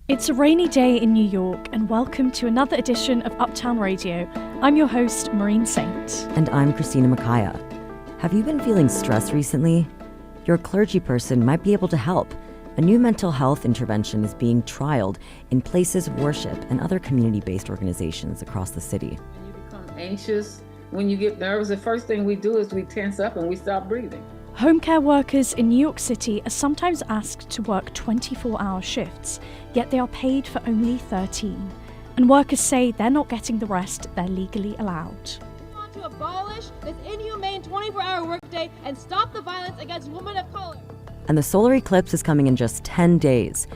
It's a rainy day in New York, and welcome to another edition of Uptown Radio. I'm your host, Maureen Saint. And I'm Christina Makaya. Have you been feeling stressed recently? Your clergy person might be able to help. A new mental health intervention is being trialed in places of worship and other community-based organizations across the city. When you become anxious, when you get nervous, the first thing we do is we tense up and we stop breathing. Home care workers in New York City are sometimes asked to work 24-hour shifts, yet they are paid for only 13. And workers say they're not getting the rest they're legally allowed. We want to abolish this inhumane 24-hour workday and stop the violence against women of color. And the solar eclipse is coming in just 10 days.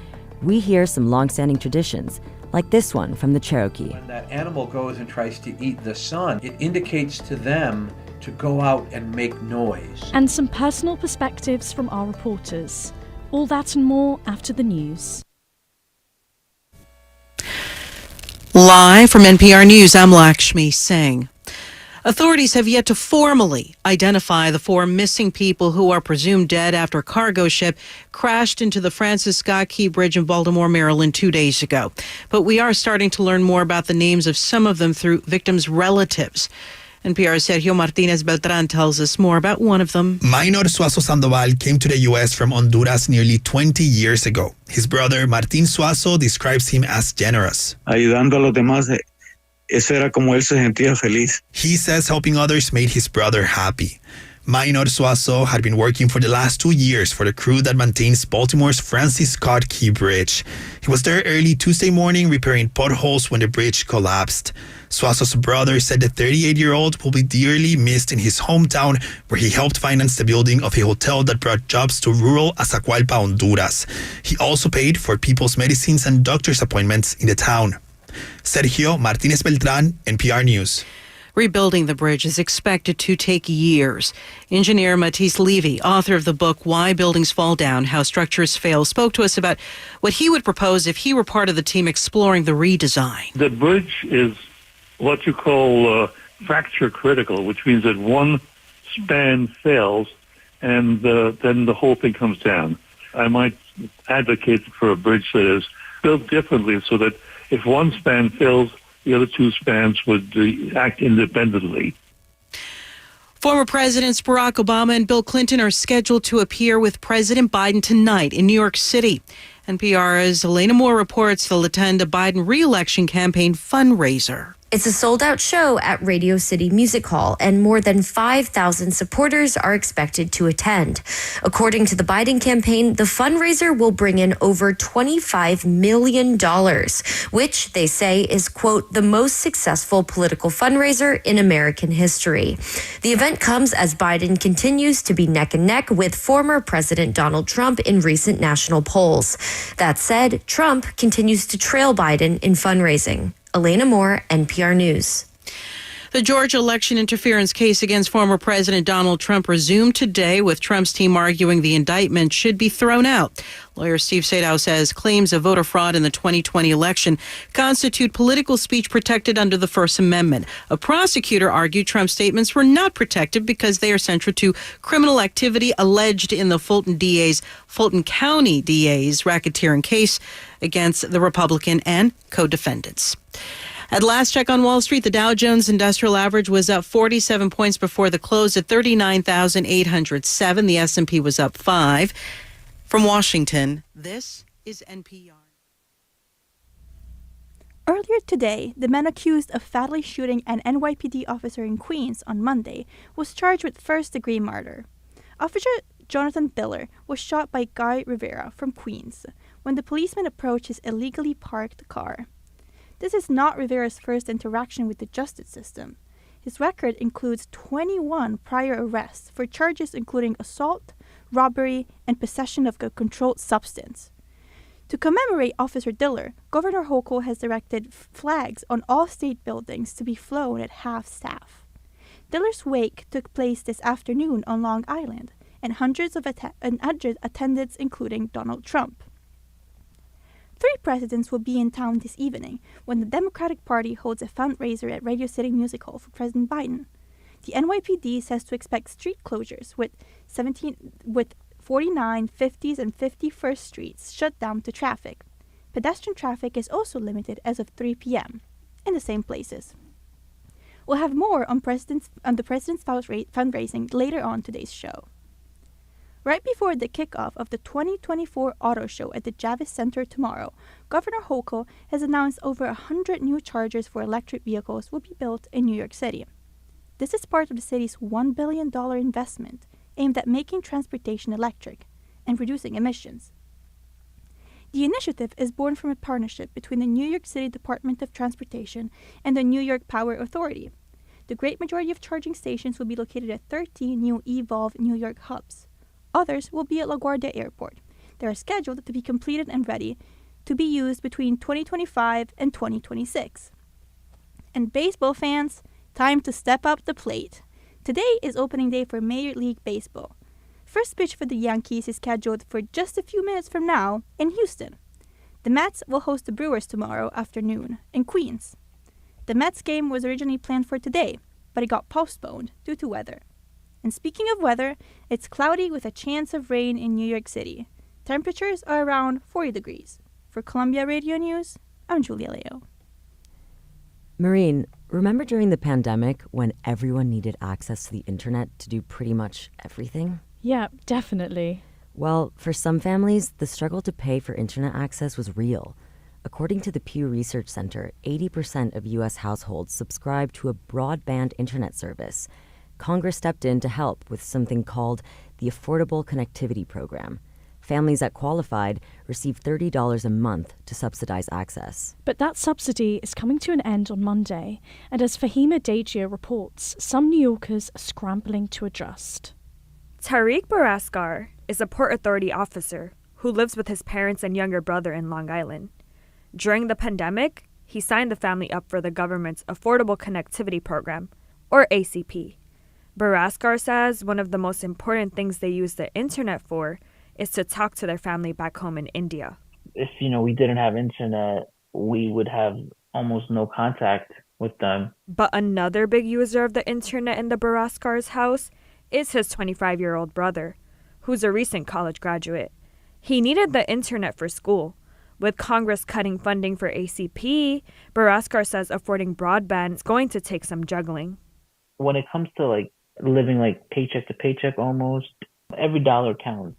We hear some long-standing traditions, like this one from the Cherokee. When that animal goes and tries to eat the sun, it indicates to them to go out and make noise. And some personal perspectives from our reporters. All that and more after the news. Live from NPR News, I'm Lakshmi Singh. Authorities have yet to formally identify the 4 missing people who are presumed dead after a cargo ship crashed into the Francis Scott Key Bridge in Baltimore, Maryland 2 days ago. But we are starting to learn more about the names of some of them through victims' relatives. NPR's Sergio Martinez Beltran tells us more about one of them. Minor Suazo Sandoval came to the U.S. from Honduras nearly 20 years ago. His brother, Martín Suazo, describes him as generous. Ayudando a los demás, eso era como él se sentía feliz. He says helping others made his brother happy. Minor Suazo had been working for the last 2 years for the crew that maintains Baltimore's Francis Scott Key Bridge. He was there early Tuesday morning repairing potholes when the bridge collapsed. Suazo's brother said the 38-year-old will be dearly missed in his hometown, where he helped finance the building of a hotel that brought jobs to rural Azacualpa, Honduras. He also paid for people's medicines and doctor's appointments in the town. Sergio Martinez Beltran, NPR News. Rebuilding the bridge is expected to take years. Engineer Matisse Levy, author of the book Why Buildings Fall Down, How Structures Fail, spoke to us about what he would propose if he were part of the team exploring the redesign. The bridge is what you call fracture critical, which means that one span fails and then the whole thing comes down. I might advocate for a bridge that is built differently so that if one span fails, the other 2 spans would act independently. Former Presidents Barack Obama and Bill Clinton are scheduled to appear with President Biden tonight in New York City. NPR's Elena Moore reports they'll attend a Biden re-election campaign fundraiser. It's a sold-out show at Radio City Music Hall, and more than 5,000 supporters are expected to attend. According to the Biden campaign, the fundraiser will bring in over $25 million, which they say is, quote, the most successful political fundraiser in American history. The event comes as Biden continues to be neck and neck with former President Donald Trump in recent national polls. That said, Trump continues to trail Biden in fundraising. Elena Moore, NPR News. The Georgia election interference case against former President Donald Trump resumed today, with Trump's team arguing the indictment should be thrown out. Lawyer Steve Sadow says claims of voter fraud in the 2020 election constitute political speech protected under the First Amendment. A prosecutor argued Trump's statements were not protected because they are central to criminal activity alleged in the Fulton County DA's racketeering case against the Republican and co-defendants. At last check on Wall Street, the Dow Jones Industrial Average was up 47 points before the close at 39,807. The S&P was up 5. From Washington, this is NPR. Earlier today, the man accused of fatally shooting an NYPD officer in Queens on Monday was charged with first-degree murder. Officer Jonathan Diller was shot by Guy Rivera from Queens when the policeman approached his illegally parked car. This is not Rivera's first interaction with the justice system. His record includes 21 prior arrests for charges including assault, robbery, and possession of a controlled substance. To commemorate Officer Diller, Governor Hochul has directed flags on all state buildings to be flown at half-staff. Diller's wake took place this afternoon on Long Island, and hundreds of attendants, including Donald Trump. 3 presidents will be in town this evening when the Democratic Party holds a fundraiser at Radio City Music Hall for President Biden. The NYPD says to expect street closures with 49, 50s, and 51st Streets shut down to traffic. Pedestrian traffic is also limited as of 3 p.m. in the same places. We'll have more on the President's fundraising later on today's show. Right before the kickoff of the 2024 Auto Show at the Javits Center tomorrow, Governor Hochul has announced over 100 new chargers for electric vehicles will be built in New York City. This is part of the city's $1 billion investment aimed at making transportation electric and reducing emissions. The initiative is born from a partnership between the New York City Department of Transportation and the New York Power Authority. The great majority of charging stations will be located at 13 new Evolve New York hubs. Others will be at LaGuardia Airport. They are scheduled to be completed and ready to be used between 2025 and 2026. And baseball fans, time to step up the plate. Today is opening day for Major League Baseball. First pitch for the Yankees is scheduled for just a few minutes from now in Houston. The Mets will host the Brewers tomorrow afternoon in Queens. The Mets game was originally planned for today, but it got postponed due to weather. And speaking of weather, it's cloudy with a chance of rain in New York City. Temperatures are around 40 degrees. For Columbia Radio News, I'm Julia Leo. Maureen, remember during the pandemic when everyone needed access to the internet to do pretty much everything? Yeah, definitely. Well, for some families, the struggle to pay for internet access was real. According to the Pew Research Center, 80% of U.S. households subscribe to a broadband internet service. Congress stepped in to help with something called the Affordable Connectivity Program. Families that qualified received $30 a month to subsidize access. But that subsidy is coming to an end on Monday, and as Fahima Dejia reports, some New Yorkers are scrambling to adjust. Tariq Baraskar is a Port Authority officer who lives with his parents and younger brother in Long Island. During the pandemic, he signed the family up for the government's Affordable Connectivity Program, or ACP. Baraskar says one of the most important things they use the internet for is to talk to their family back home in India. If, we didn't have internet, we would have almost no contact with them. But another big user of the internet in the Baraskar's house is his 25-year-old brother, who's a recent college graduate. He needed the internet for school. With Congress cutting funding for ACP, Baraskar says affording broadband is going to take some juggling. When it comes to living paycheck to paycheck almost, every dollar counts.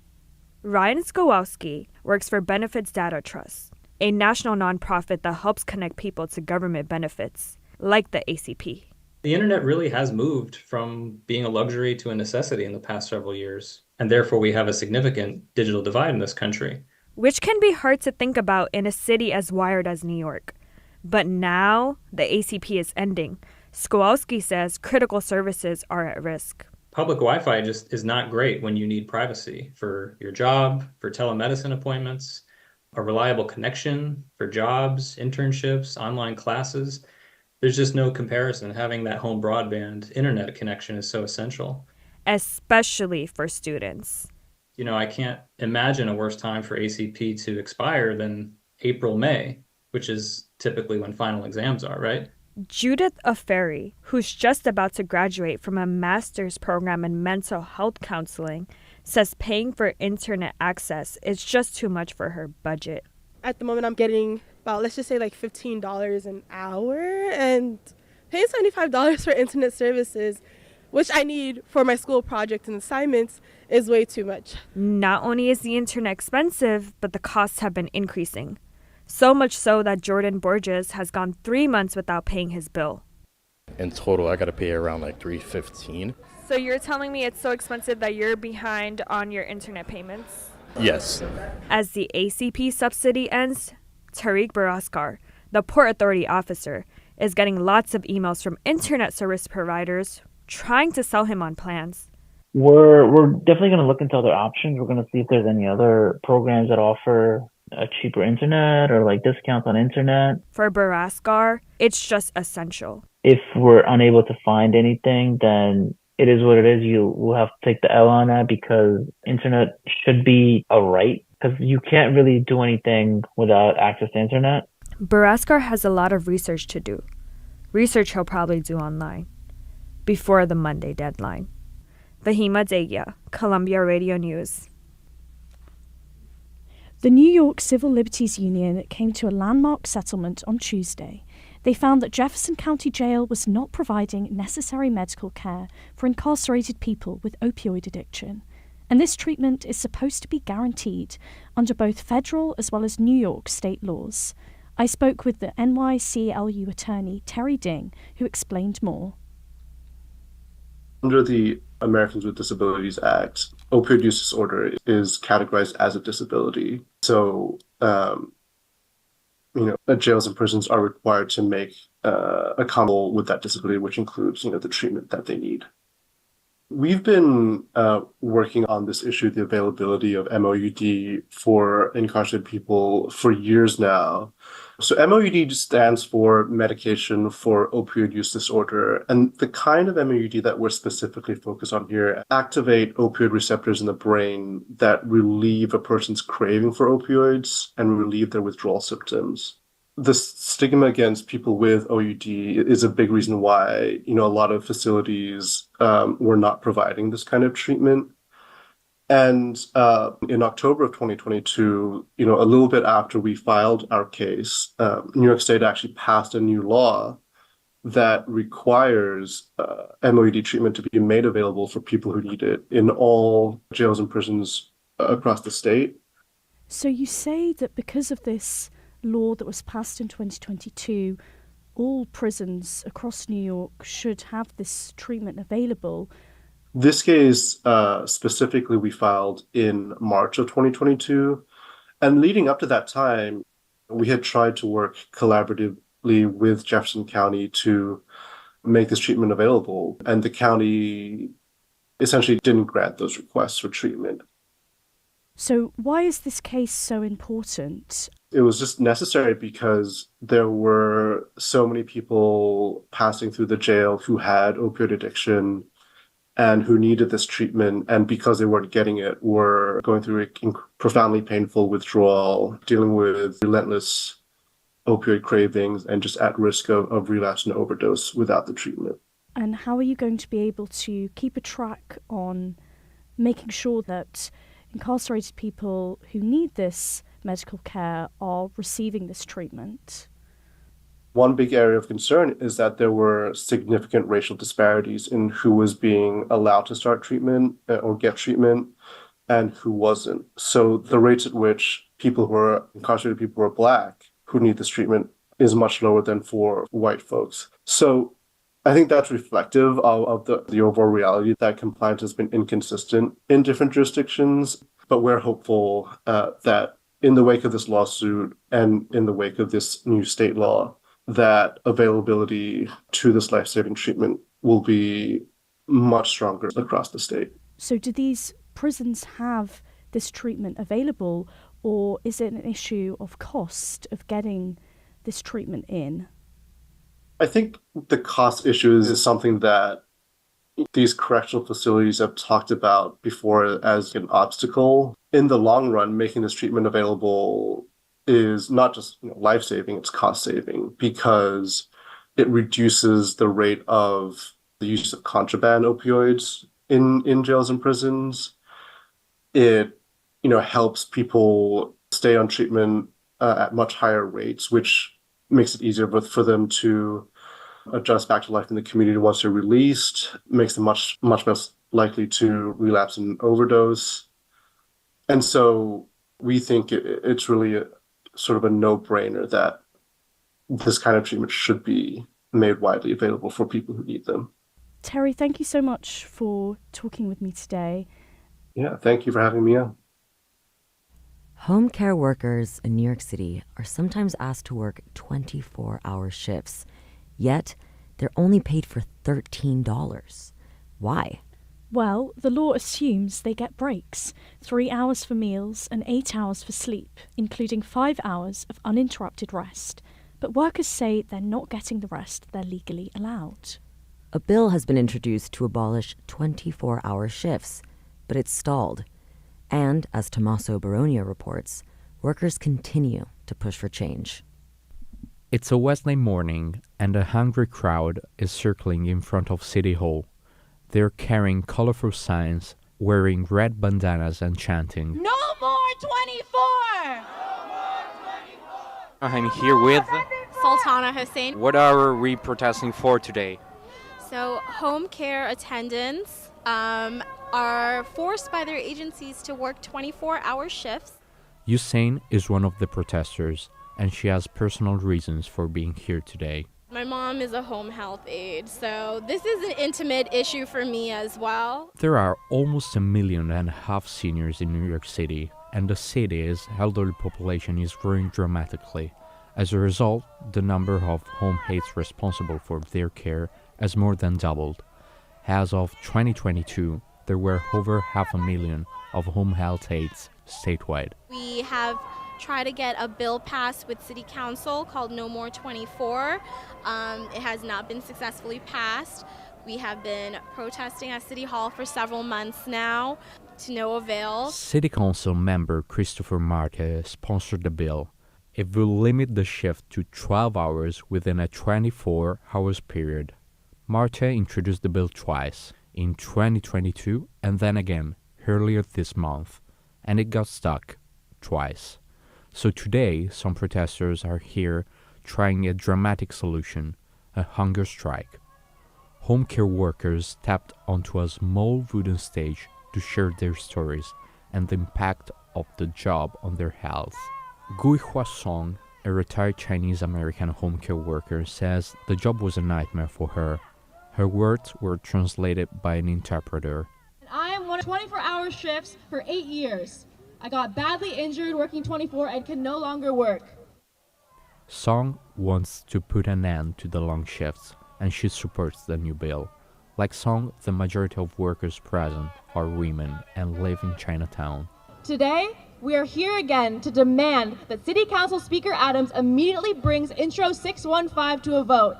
Ryan Skowalski works for Benefits Data Trust, a national nonprofit that helps connect people to government benefits, like the ACP. The internet really has moved from being a luxury to a necessity in the past several years, and therefore we have a significant digital divide in this country. Which can be hard to think about in a city as wired as New York. But now the ACP is ending. Skowalski says critical services are at risk. Public Wi-Fi just is not great when you need privacy for your job, for telemedicine appointments, a reliable connection for jobs, internships, online classes. There's just no comparison. Having that home broadband internet connection is so essential. Especially for students. I can't imagine a worse time for ACP to expire than April, May, which is typically when final exams are, right? Judith Aferi, who's just about to graduate from a master's program in mental health counseling, says paying for internet access is just too much for her budget. At the moment, I'm getting about, let's just say $15 an hour, and paying $75 for internet services, which I need for my school project and assignments, is way too much. Not only is the internet expensive, but the costs have been increasing. So much so that Jordan Borges has gone 3 months without paying his bill. In total, I got to pay around $315. So you're telling me it's so expensive that you're behind on your internet payments? Yes. As the ACP subsidy ends, Tariq Baraskar, the Port Authority officer, is getting lots of emails from internet service providers trying to sell him on plans. We're definitely going to look into other options. We're going to see if there's any other programs that offer a cheaper internet or discounts on internet. For Baraskar, it's just essential. If we're unable to find anything, then it is what it is. We'll have to take the L on that because internet should be a right because you can't really do anything without access to internet. Baraskar has a lot of research to do. Research he'll probably do online before the Monday deadline. Fahima Dejia, Columbia Radio News. The New York Civil Liberties Union came to a landmark settlement on Tuesday. They found that Jefferson County Jail was not providing necessary medical care for incarcerated people with opioid addiction, and this treatment is supposed to be guaranteed under both federal as well as New York state laws. I spoke with the NYCLU attorney Terry Ding, who explained more. Under the Americans with Disabilities Act, opioid use disorder is categorized as a disability. So, jails and prisons are required to make accommodable with that disability, which includes, the treatment that they need. We've been working on this issue, the availability of MOUD for incarcerated people for years now. So MOUD stands for Medication for Opioid Use Disorder. And the kind of MOUD that we're specifically focused on here activate opioid receptors in the brain that relieve a person's craving for opioids and relieve their withdrawal symptoms. The stigma against people with OUD is a big reason why, a lot of facilities were not providing this kind of treatment. And in October of 2022, a little bit after we filed our case, New York State actually passed a new law that requires MOUD treatment to be made available for people who need it in all jails and prisons across the state. So you say that because of this law that was passed in 2022, all prisons across New York should have this treatment available. This case specifically we filed in March of 2022. And leading up to that time, we had tried to work collaboratively with Jefferson County to make this treatment available. And the county essentially didn't grant those requests for treatment. So why is this case so important? It was just necessary because there were so many people passing through the jail who had opioid addiction and who needed this treatment. And because they weren't getting it, were going through a profoundly painful withdrawal, dealing with relentless opioid cravings, and just at risk of relapse and overdose without the treatment. And how are you going to be able to keep a track on making sure that incarcerated people who need this medical care are receiving this treatment? One big area of concern is that there were significant racial disparities in who was being allowed to start treatment or get treatment and who wasn't. So the rates at which incarcerated people who are Black who need this treatment is much lower than for white folks. So I think that's reflective of the overall reality that compliance has been inconsistent in different jurisdictions. But we're hopeful that in the wake of this lawsuit and in the wake of this new state law, that availability to this life-saving treatment will be much stronger across the state. So do these prisons have this treatment available, or is it an issue of cost of getting this treatment in? I think the cost issue is something that these correctional facilities have talked about before as an obstacle. In the long run, making this treatment available is not just life-saving, it's cost-saving because it reduces the rate of the use of contraband opioids in jails and prisons. It helps people stay on treatment at much higher rates, which makes it easier for them to adjust back to life in the community once they're released, makes them much less likely to relapse and overdose. And so we think it's really sort of a no-brainer that this kind of treatment should be made widely available for people who need them. Terry, thank you so much for talking with me today. Yeah, thank you for having me on. Home care workers in New York City are sometimes asked to work 24-hour shifts, yet they're only paid for $13. Why? Well, the law assumes they get breaks, 3 hours for meals and 8 hours for sleep, including 5 hours of uninterrupted rest. But workers say they're not getting the rest they're legally allowed. A bill has been introduced to abolish 24-hour shifts, but it's stalled. And, as Tommaso Baronia reports, workers continue to push for change. It's a Wednesday morning, and a hungry crowd is circling in front of City Hall. They're carrying colorful signs wearing red bandanas and chanting, No more 24! I'm here with Sultana Hussein. What are we protesting for today? So, home care attendants are forced by their agencies to work 24-hour shifts. Usain is one of the protesters, and she has personal reasons for being here today. My mom is a home health aide, so this is an intimate issue for me as well. There are almost 1.5 million seniors in New York City, and the city's elderly population is growing dramatically. As a result, the number of home aides responsible for their care has more than doubled. As of 2022, there were over 500,000 of home health aides statewide. We have tried to get a bill passed with City Council called No More 24. It has not been successfully passed. We have been protesting at City Hall for several months now, to no avail. City Council member Christopher Marte sponsored the bill. It will limit the shift to 12 hours within a 24 hours period. Marte introduced the bill twice, in 2022 and then again earlier this month, and it got stuck twice. So today, some protesters are here trying a dramatic solution, a hunger strike. Home care workers tapped onto a small wooden stage to share their stories and the impact of the job on their health. Gui Hua Song, a retired Chinese-American home care worker, says the job was a nightmare for her. Her words were translated by an interpreter. I am on 24-hour shifts for 8 years. I got badly injured working 24 and can no longer work. Song wants to put an end to the long shifts, and she supports the new bill. Like Song, the majority of workers present are women and live in Chinatown. Today, we are here again to demand that City Council Speaker Adams immediately brings Intro 615 to a vote.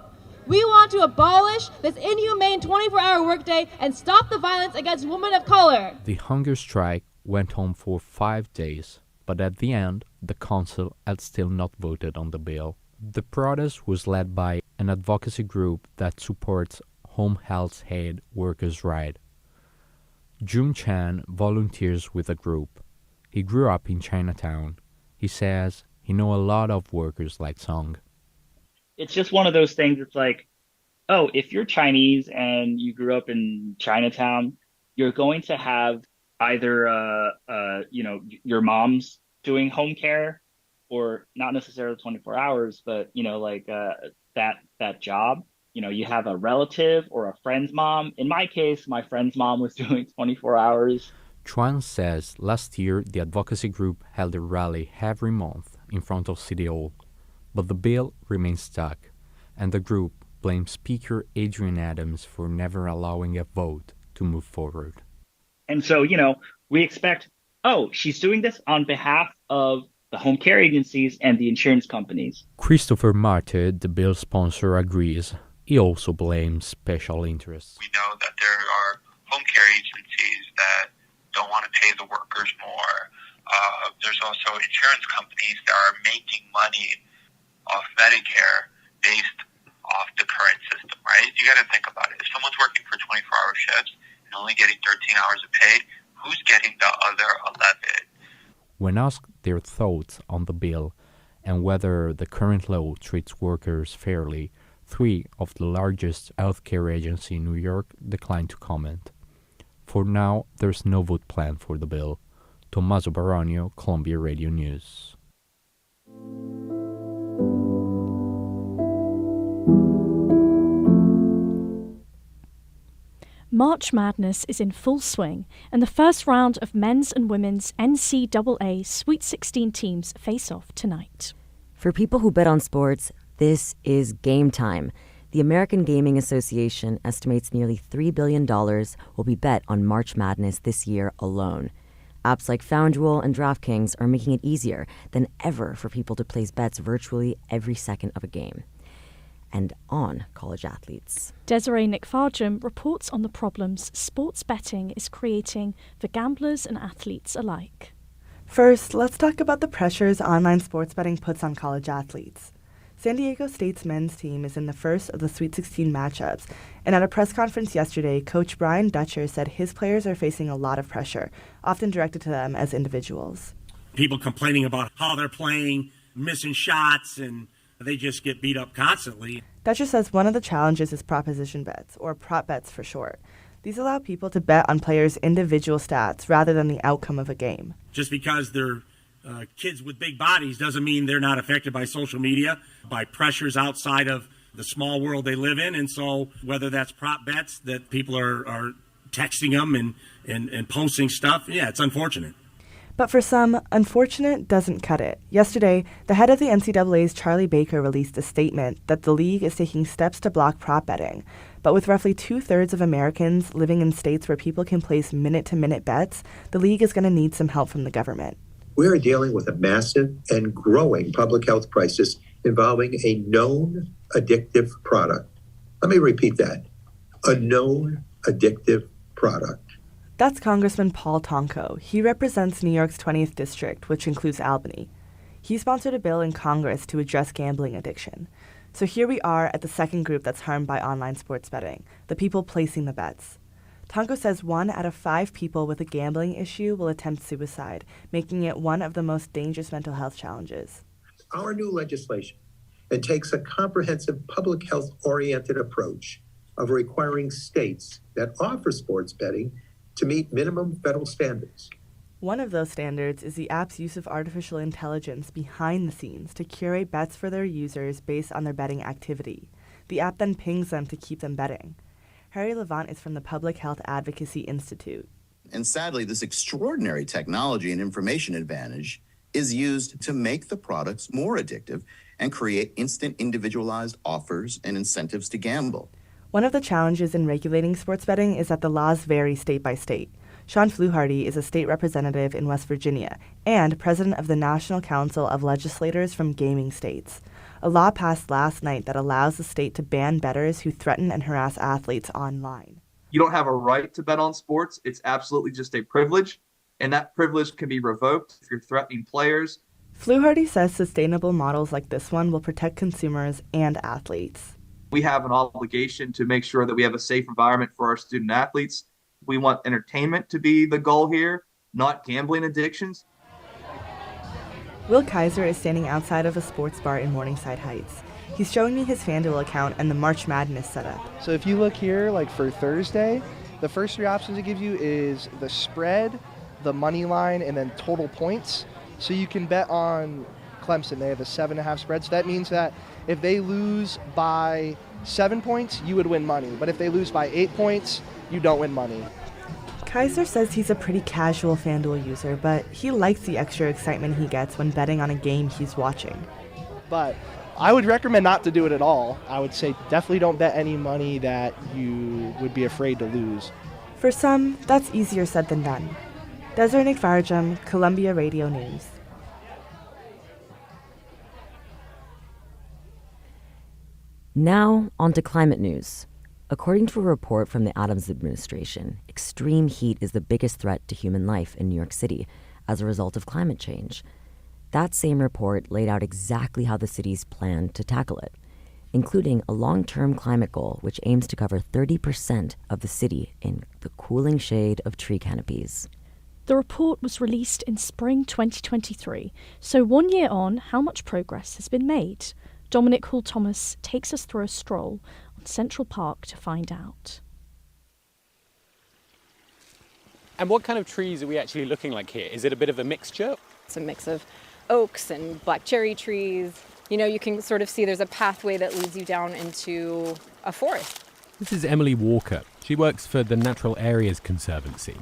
We want to abolish this inhumane 24-hour workday and stop the violence against women of color. The hunger strike went on for 5 days, but at the end, the council had still not voted on the bill. The protest was led by an advocacy group that supports home health aid workers' rights. Jun Chan volunteers with the group. He grew up in Chinatown. He says he knows a lot of workers like Song. It's just one of those things. It's like, oh, if you're Chinese and you grew up in Chinatown, you're going to have either, your mom's doing home care, or not necessarily 24 hours, but, that job. You have a relative or a friend's mom. In my case, my friend's mom was doing 24 hours. Chuan says last year the advocacy group held a rally every month in front of City Hall, but the bill remains stuck, and the group blames Speaker Adrian Adams for never allowing a vote to move forward. And so, we expect, she's doing this on behalf of the home care agencies and the insurance companies. Christopher Marte, the bill sponsor, agrees. He also blames special interests. We know that there are home care agencies that don't want to pay the workers more. There's also insurance companies that are making money off Medicare based off the current system, right? You got to think about it. If someone's working for 24-hour shifts and only getting 13 hours of pay, who's getting the other 11? When asked their thoughts on the bill and whether the current law treats workers fairly, 3 of the largest healthcare agencies in New York declined to comment. For now, there's no vote planned for the bill. Tommaso Baronio, Columbia Radio News. March Madness is in full swing, and the first round of men's and women's NCAA Sweet 16 teams face off tonight. For people who bet on sports, this is game time. The American Gaming Association estimates nearly $3 billion will be bet on March Madness this year alone. Apps like FanDuel and DraftKings are making it easier than ever for people to place bets virtually every second of a game. And on college athletes. Desiree Nick-Farjum reports on the problems sports betting is creating for gamblers and athletes alike. First, let's talk about the pressures online sports betting puts on college athletes. San Diego State's men's team is in the first of the Sweet 16 matchups, and at a press conference yesterday, Coach Brian Dutcher said his players are facing a lot of pressure, often directed to them as individuals. People complaining about how they're playing, missing shots, and they just get beat up constantly. Dutcher says one of the challenges is proposition bets, or prop bets for short. These allow people to bet on players' individual stats rather than the outcome of a game. Just because they're kids with big bodies doesn't mean they're not affected by social media, by pressures outside of the small world they live in. And so whether that's prop bets that people are texting them and posting stuff, yeah, it's unfortunate. But for some, unfortunate doesn't cut it. Yesterday, the head of the NCAA's Charlie Baker released a statement that the league is taking steps to block prop betting. But with roughly 2/3 of Americans living in states where people can place minute-to-minute bets, the league is going to need some help from the government. We are dealing with a massive and growing public health crisis involving a known addictive product. Let me repeat that. A known addictive product. That's Congressman Paul Tonko. He represents New York's 20th District, which includes Albany. He sponsored a bill in Congress to address gambling addiction. So here we are at the second group that's harmed by online sports betting, the people placing the bets. Tonko says 1 out of 5 people with a gambling issue will attempt suicide, making it one of the most dangerous mental health challenges. Our new legislation, it takes a comprehensive public health-oriented approach of requiring states that offer sports betting to meet minimum federal standards. One of those standards is the app's use of artificial intelligence behind the scenes to curate bets for their users based on their betting activity. The app then pings them to keep them betting. Harry Levant is from the Public Health Advocacy Institute. And sadly, this extraordinary technology and information advantage is used to make the products more addictive and create instant individualized offers and incentives to gamble. One of the challenges in regulating sports betting is that the laws vary state by state. Sean Fluharty is a state representative in West Virginia and president of the National Council of Legislators from Gaming States. A law passed last night that allows the state to ban bettors who threaten and harass athletes online. You don't have a right to bet on sports. It's absolutely just a privilege, and that privilege can be revoked if you're threatening players. Fluharty says sustainable models like this one will protect consumers and athletes. We have an obligation to make sure that we have a safe environment for our student athletes. We want entertainment to be the goal here, not gambling addictions. Will Kaiser is standing outside of a sports bar in Morningside Heights. He's showing me his FanDuel account and the March Madness setup. So if you look here, like for Thursday, the first 3 options it gives you is the spread, the money line, and then total points. So you can bet on Clemson. They have a 7.5 spread. So that means that if they lose by 7 points, you would win money. But if they lose by 8 points, you don't win money. Kaiser says he's a pretty casual FanDuel user, but he likes the extra excitement he gets when betting on a game he's watching. But I would recommend not to do it at all. I would say definitely don't bet any money that you would be afraid to lose. For some, that's easier said than done. Desiree Farajam, Columbia Radio News. Now, on to climate news. According to a report from the Adams administration, extreme heat is the biggest threat to human life in New York City as a result of climate change. That same report laid out exactly how the city's plan to tackle it, including a long-term climate goal which aims to cover 30% of the city in the cooling shade of tree canopies. The report was released in spring 2023, so 1 year on, how much progress has been made? Dominic Hall-Thomas takes us through a stroll on Central Park to find out. And what kind of trees are we actually looking like here? Is it a bit of a mixture? It's a mix of oaks and black cherry trees. You know, you can sort of see there's a pathway that leads you down into a forest. This is Emily Walker. She works for the Natural Areas Conservancy.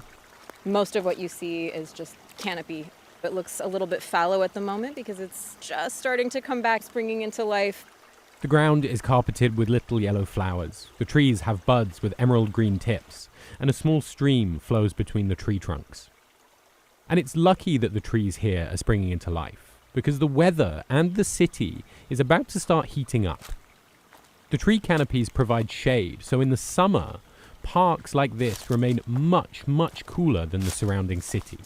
Most of what you see is just canopy. It looks a little bit fallow at the moment because it's just starting to come back, springing into life. The ground is carpeted with little yellow flowers. The trees have buds with emerald green tips, and a small stream flows between the tree trunks. And it's lucky that the trees here are springing into life, because the weather and the city is about to start heating up. The tree canopies provide shade, so in the summer, parks like this remain much, much cooler than the surrounding city.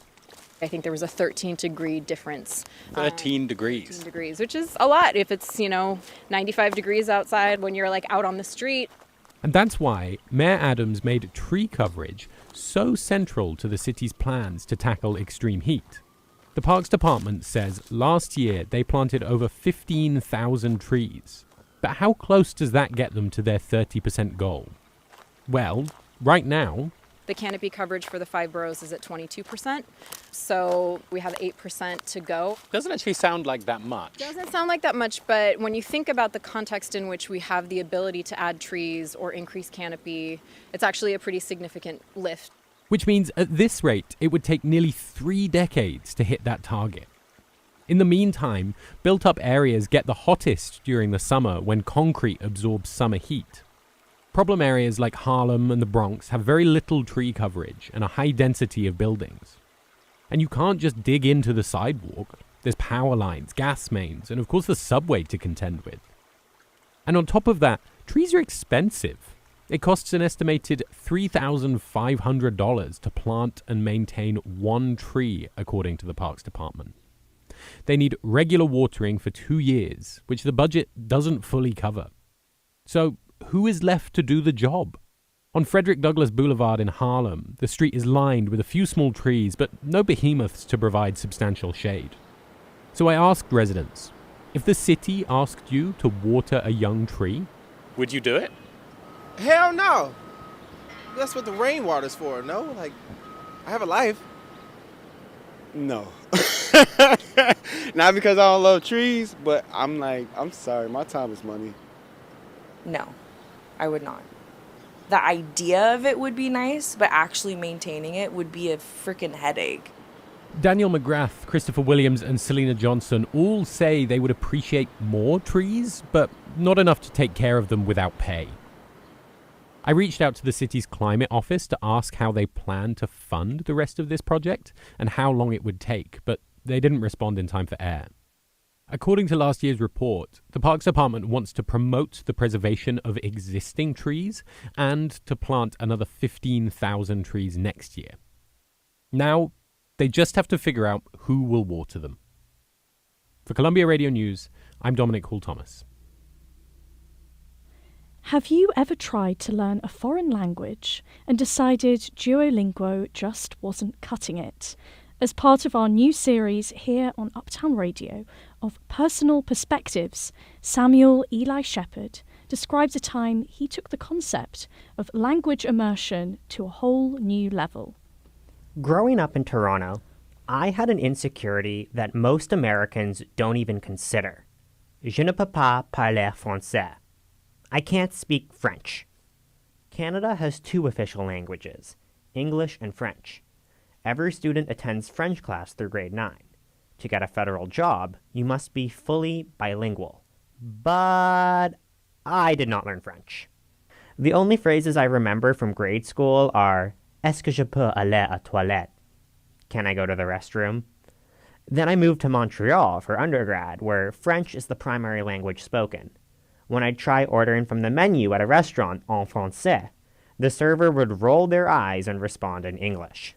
I think there was a 13-degree difference. 13 degrees. 13 degrees, which is a lot if it's, 95 degrees outside when you're like out on the street. And that's why Mayor Adams made tree coverage so central to the city's plans to tackle extreme heat. The Parks Department says last year they planted over 15,000 trees. But how close does that get them to their 30% goal? Well, right now, the canopy coverage for the 5 boroughs is at 22%, so we have 8% to go. Doesn't actually sound like that much. Doesn't sound like that much, but when you think about the context in which we have the ability to add trees or increase canopy, it's actually a pretty significant lift. Which means at this rate, it would take nearly 3 decades to hit that target. In the meantime, built-up areas get the hottest during the summer when concrete absorbs summer heat. Problem areas like Harlem and the Bronx have very little tree coverage and a high density of buildings. And you can't just dig into the sidewalk. There's power lines, gas mains, and of course the subway to contend with. And on top of that, trees are expensive. It costs an estimated $3,500 to plant and maintain one tree, according to the Parks Department. They need regular watering for 2 years, which the budget doesn't fully cover. So, who is left to do the job? On Frederick Douglass Boulevard in Harlem, the street is lined with a few small trees, but no behemoths to provide substantial shade. So I asked residents, if the city asked you to water a young tree, would you do it? Hell no. That's what the rainwater's for, no? Like, I have a life. No. Not because I don't love trees, but I'm sorry, my time is money. No, I would not. The idea of it would be nice, but actually maintaining it would be a freaking headache. Daniel McGrath, Christopher Williams, and Selena Johnson all say they would appreciate more trees, but not enough to take care of them without pay. I reached out to the city's climate office to ask how they plan to fund the rest of this project and how long it would take, but they didn't respond in time for air. According to last year's report, the Parks Department wants to promote the preservation of existing trees and to plant another 15,000 trees next year. Now, they just have to figure out who will water them. For Columbia Radio News, I'm Dominic Hall-Thomas. Have you ever tried to learn a foreign language and decided Duolingo just wasn't cutting it? As part of our new series here on Uptown Radio of Personal Perspectives, Samuel Eli Shepherd describes a time he took the concept of language immersion to a whole new level. Growing up in Toronto, I had an insecurity that most Americans don't even consider. Je ne peux pas parler français. I can't speak French. Canada has 2 official languages, English and French. Every student attends French class through grade 9. To get a federal job, you must be fully bilingual. But I did not learn French. The only phrases I remember from grade school are, Est-ce que je peux aller aux toilettes? Can I go to the restroom? Then I moved to Montreal for undergrad, where French is the primary language spoken. When I'd try ordering from the menu at a restaurant en français, the server would roll their eyes and respond in English.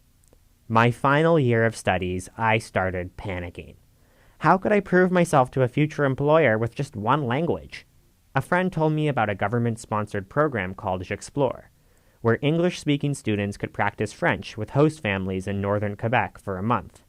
My final year of studies, I started panicking. How could I prove myself to a future employer with just one language? A friend told me about a government-sponsored program called J'Explore, where English-speaking students could practice French with host families in northern Quebec for a month.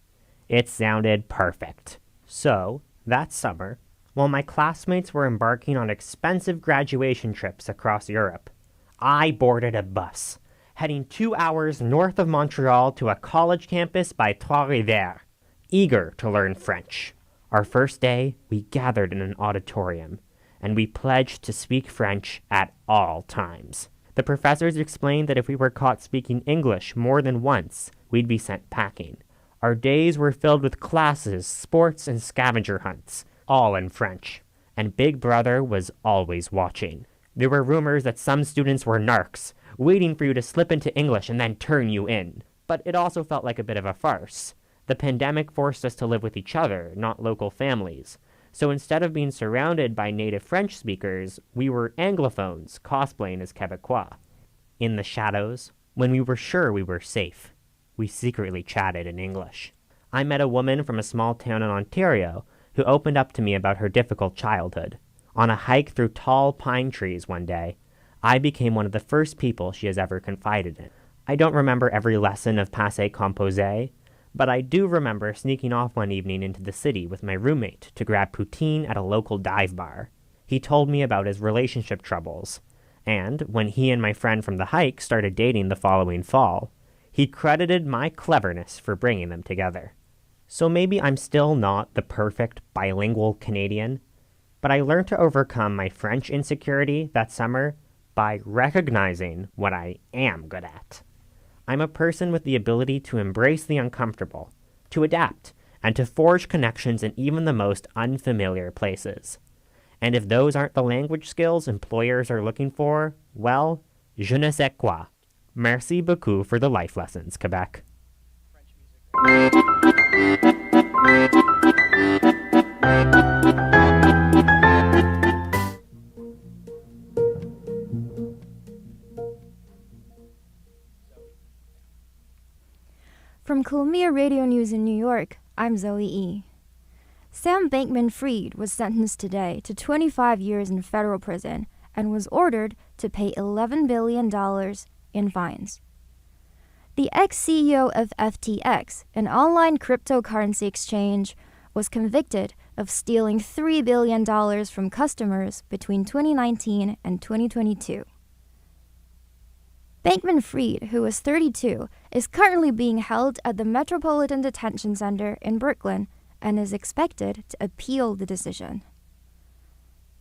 It sounded perfect. So, that summer, while my classmates were embarking on expensive graduation trips across Europe, I boarded a bus, heading 2 hours north of Montreal to a college campus by Trois-Rivières, eager to learn French. Our first day, we gathered in an auditorium, and we pledged to speak French at all times. The professors explained that if we were caught speaking English more than once, we'd be sent packing. Our days were filled with classes, sports, and scavenger hunts, all in French, and Big Brother was always watching. There were rumors that some students were narcs, waiting for you to slip into English and then turn you in. But it also felt like a bit of a farce. The pandemic forced us to live with each other, not local families. So instead of being surrounded by native French speakers, we were Anglophones cosplaying as Quebecois. In the shadows, when we were sure we were safe, we secretly chatted in English. I met a woman from a small town in Ontario who opened up to me about her difficult childhood. On a hike through tall pine trees one day, I became one of the first people she has ever confided in. I don't remember every lesson of Passé Composé, but I do remember sneaking off one evening into the city with my roommate to grab poutine at a local dive bar. He told me about his relationship troubles, and when he and my friend from the hike started dating the following fall, he credited my cleverness for bringing them together. So maybe I'm still not the perfect bilingual Canadian, but I learned to overcome my French insecurity that summer by recognizing what I am good at. I'm a person with the ability to embrace the uncomfortable, to adapt, and to forge connections in even the most unfamiliar places. And if those aren't the language skills employers are looking for, well, je ne sais quoi. Merci beaucoup for the life lessons, Quebec. From Columbia Radio News in New York, I'm Zoe E. Sam Bankman-Fried was sentenced today to 25 years in federal prison and was ordered to pay $11 billion in fines. The ex-CEO of FTX, an online cryptocurrency exchange, was convicted of stealing $3 billion from customers between 2019 and 2022. Bankman-Fried, who is 32, is currently being held at the Metropolitan Detention Center in Brooklyn and is expected to appeal the decision.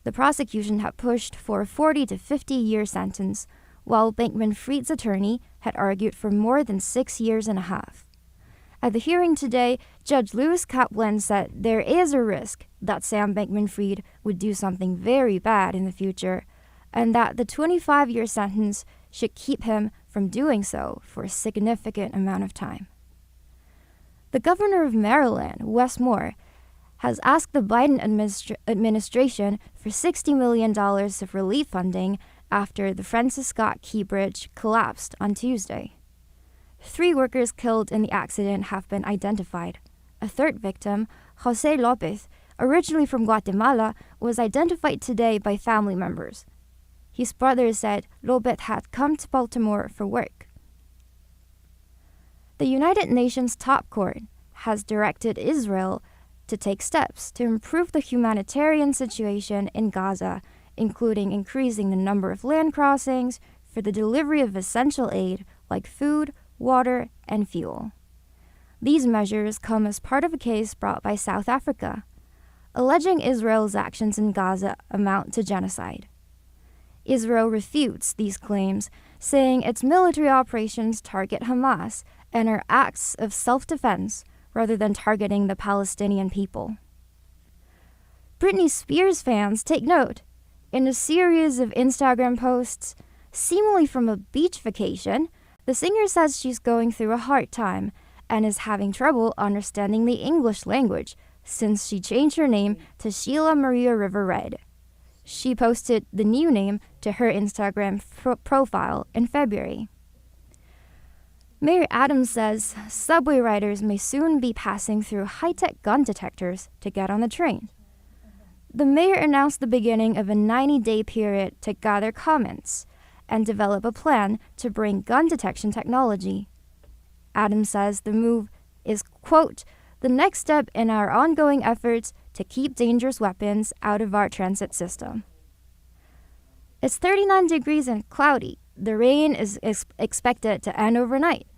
The prosecution had pushed for a 40 to 50-year sentence, while Bankman-Fried's attorney had argued for more than 6 years and a half. At the hearing today, Judge Lewis Kaplan said there is a risk that Sam Bankman-Fried would do something very bad in the future, and that the 25-year sentence should keep him from doing so for a significant amount of time. The governor of Maryland, Wes Moore, has asked the Biden administration for $60 million of relief funding after the Francis Scott Key Bridge collapsed on Tuesday. 3 workers killed in the accident have been identified. A third victim, Jose Lopez, originally from Guatemala, was identified today by family members. His brother said Lopez had come to Baltimore for work. The United Nations Top Court has directed Israel to take steps to improve the humanitarian situation in Gaza, including increasing the number of land crossings for the delivery of essential aid like food, water, and fuel. These measures come as part of a case brought by South Africa, alleging Israel's actions in Gaza amount to genocide. Israel refutes these claims, saying its military operations target Hamas and are acts of self-defense rather than targeting the Palestinian people. Britney Spears fans, take note. In a series of Instagram posts, seemingly from a beach vacation, the singer says she's going through a hard time and is having trouble understanding the English language since she changed her name to Sheila Maria River Red. She posted the new name to her Instagram profile in February. Mayor Adams says subway riders may soon be passing through high-tech gun detectors to get on the train. The mayor announced the beginning of a 90-day period to gather comments and develop a plan to bring gun detection technology. Adams says the move is, quote, the next step in our ongoing efforts to keep dangerous weapons out of our transit system. It's 39 degrees and cloudy. The rain is expected to end overnight.